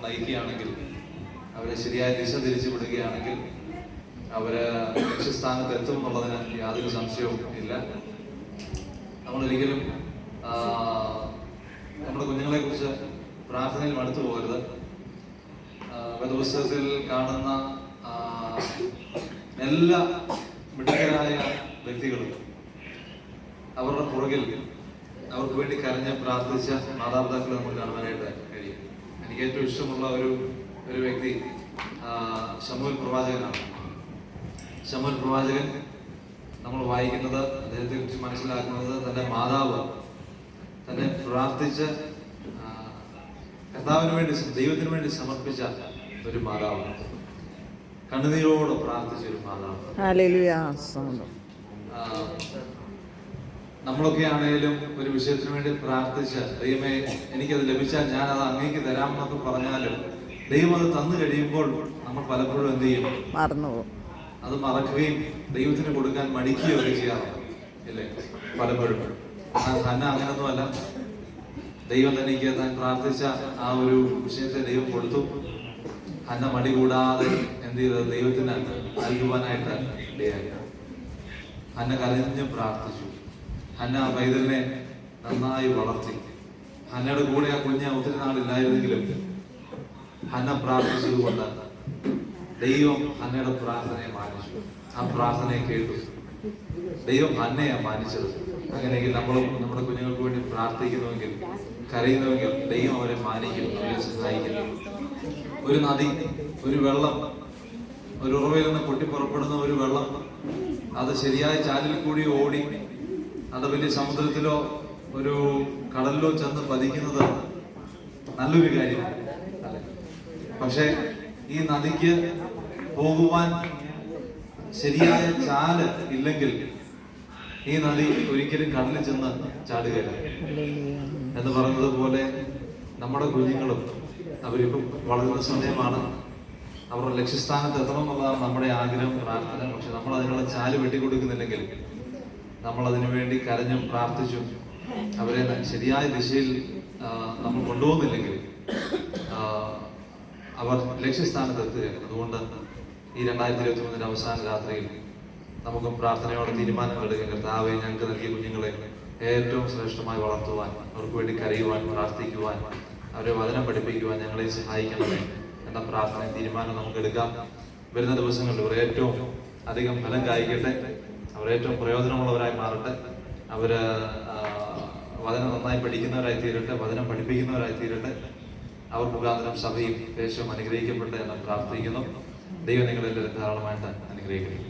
നയിക്കുകയാണെങ്കിൽ, അവരെ ശരിയായ ദിശ തിരിച്ചു വിടുകയാണെങ്കിൽ അവര് ലക്ഷ്യസ്ഥാനത്ത് എത്തും എന്നുള്ളതിന് യാതൊരു സംശയവും ഇല്ല. നമ്മളൊരിക്കലും നമ്മുടെ കുഞ്ഞുങ്ങളെ കുറിച്ച് പ്രാർത്ഥനയിൽ മടുത്തു പോകരുത്. വേദപുസ്തകത്തിൽ കാണുന്ന എല്ലാ മിടുക്കരായ വ്യക്തികളും അവരുടെ പുറകിൽ അവർക്ക് വേണ്ടി കരഞ്ഞ് പ്രാർത്ഥിച്ച മാതാപിതാക്കളെ നമുക്ക് കാണാനായിട്ട് കഴിയും. എനിക്ക് ഏറ്റവും ഇഷ്ടമുള്ള ഒരു വ്യക്തി ശമൂവേൽ പ്രവാചകനാണ്. ശമൂവേൽ പ്രവാചകൻ നമ്മൾ വായിക്കുന്നത്, അദ്ദേഹത്തെ കുറിച്ച് മനസ്സിലാക്കുന്നത്, തന്റെ മാതാവ് തന്നെ പ്രാർത്ഥിച്ച് കർത്താവിന് വേണ്ടി, ദൈവത്തിന് വേണ്ടി സമർപ്പിച്ച ഒരു മാതാവാണ്. കണ്ണുനീരോട് പ്രാർത്ഥിച്ച ഒരു മാതാവ്. നമ്മളൊക്കെ ആണെങ്കിലും ഒരു വിഷയത്തിന് വേണ്ടി പ്രാർത്ഥിച്ച്, ദൈവമേ എനിക്കത് ലഭിച്ചാൽ ഞാൻ അത് അങ്ങേക്ക് തരാമെന്നൊക്കെ പറഞ്ഞാലും ദൈവം അത് തന്നു കഴിയുമ്പോൾ നമ്മൾ പലപ്പോഴും എന്ത് ചെയ്യും? മറന്നുപോകും. അത് മറക്കുകയും ദൈവത്തിന് കൊടുക്കാൻ മടിക്കുകയോ ഒക്കെ ചെയ്യാറുണ്ട്, ഇല്ലേ? പലപ്പോഴും. ഹന്ന അങ്ങനൊന്നുമല്ല. ദൈവം തനിക്ക് താൻ പ്രാർത്ഥിച്ച ആ ഒരു വിഷയത്തെ ദൈവം കൊടുത്തു. ഹന്ന മടി കൂടാതെ എന്ത് ചെയ്തത്? ദൈവത്തിന് നൽകുവാനായിട്ട് ഇടയായി. ഹന്ന കരഞ്ഞ് പ്രാർത്ഥിച്ചു. ഹന്ന ആ പൈതലിനെ നന്നായി വളർത്തി. ഹന്നയുടെ കൂടെ ആ കുഞ്ഞ് ഒത്തിരി നാളില്ലായിരുന്നെങ്കിലും ഹന്ന പ്രാർത്ഥിച്ചതുകൊണ്ട് ദൈവം ഹന്നയുടെ പ്രാർത്ഥനയെ മാനിച്ചു. ആ പ്രാർത്ഥനയെ കേട്ടു. ദൈവം ഹന്നയെ മാനിച്ചത്. അങ്ങനെയെങ്കിൽ നമ്മളും നമ്മുടെ കുഞ്ഞുങ്ങൾക്ക് വേണ്ടി പ്രാർത്ഥിക്കുന്നുവെങ്കിൽ, കരയുന്നുവെങ്കിൽ ദൈവം അവരെ മാനിക്കും, അവരെ സഹായിക്കും. ഒരു നദി, ഒരു വെള്ളം, ഒരു ഉറവയിൽ നിന്ന് പൊട്ടിപ്പുറപ്പെടുന്ന ഒരു വെള്ളം അത് ശരിയായ ചാലിൽ കൂടി ഓടി അത് വലിയ സമുദ്രത്തിലോ ഒരു കടലിലോ ചെന്ന് പതിക്കുന്നത് നല്ലൊരു കാര്യമാണ്, അല്ലെ? പക്ഷെ ഈ നദിക്ക് പോകുവാൻ ശരിയായ ചാല് ഇല്ലെങ്കിൽ ഈ നദി ഒരിക്കലും കടലിൽ ചെന്ന് ചാടുകയില്ല. എന്ന് പറയുന്നത് പോലെ നമ്മുടെ കുഞ്ഞുങ്ങളും അവരിപ്പം വളരുന്ന സമയമാണ്. അവരുടെ ലക്ഷ്യസ്ഥാനത്ത് എത്തണം എന്നുള്ളതാണ് നമ്മുടെ ആഗ്രഹം, പ്രാർത്ഥന. പക്ഷെ നമ്മൾ അതിനുള്ള ചാല് വെട്ടിക്കൊടുക്കുന്നില്ലെങ്കിൽ, നമ്മൾ അതിനു വേണ്ടി കരഞ്ഞും പ്രാർത്ഥിച്ചും അവരെ ശരിയായ ദിശയിൽ നമ്മൾ കൊണ്ടുപോകുന്നില്ലെങ്കിൽ അവർ ലക്ഷ്യസ്ഥാനത്ത് എത്തുകയാണ്. അതുകൊണ്ട് ഈ 2023 അവസാന രാത്രിയിൽ നമുക്ക് പ്രാർത്ഥനയോടെ തീരുമാനങ്ങൾ എടുക്കുക. കർത്താവേ, ഞങ്ങൾക്ക് നൽകിയ കുഞ്ഞുങ്ങളെ ഏറ്റവും ശ്രേഷ്ഠമായി വളർത്തുവാൻ, അവർക്ക് വേണ്ടി കരയുവാൻ, പ്രാർത്ഥിക്കുവാൻ, അവരെ വചനം പഠിപ്പിക്കുവാൻ ഞങ്ങളെ സഹായിക്കണമേ എന്ന പ്രാർത്ഥന തീരുമാനം നമുക്ക് എടുക്കാം. വരുന്ന ദിവസങ്ങളിൽ ഇവർ ഏറ്റവും അധികം ഫലം കായ്ക്കട്ടെ, അവർ ഏറ്റവും പ്രയോജനമുള്ളവരായി മാറട്ടെ, അവര് വചനം നന്നായി പഠിക്കുന്നവരായി തീരട്ടെ, വചനം പഠിപ്പിക്കുന്നവരായി തീരട്ടെ. അവർ മുഖാന്തരം സഭയും ദേശവും അനുഗ്രഹിക്കട്ടെ എന്ന് പ്രാർത്ഥിക്കുന്നു. ദൈവം നിങ്ങളെല്ലാവരും ധാരാളമായിട്ട് അനുഗ്രഹിക്കുന്നു.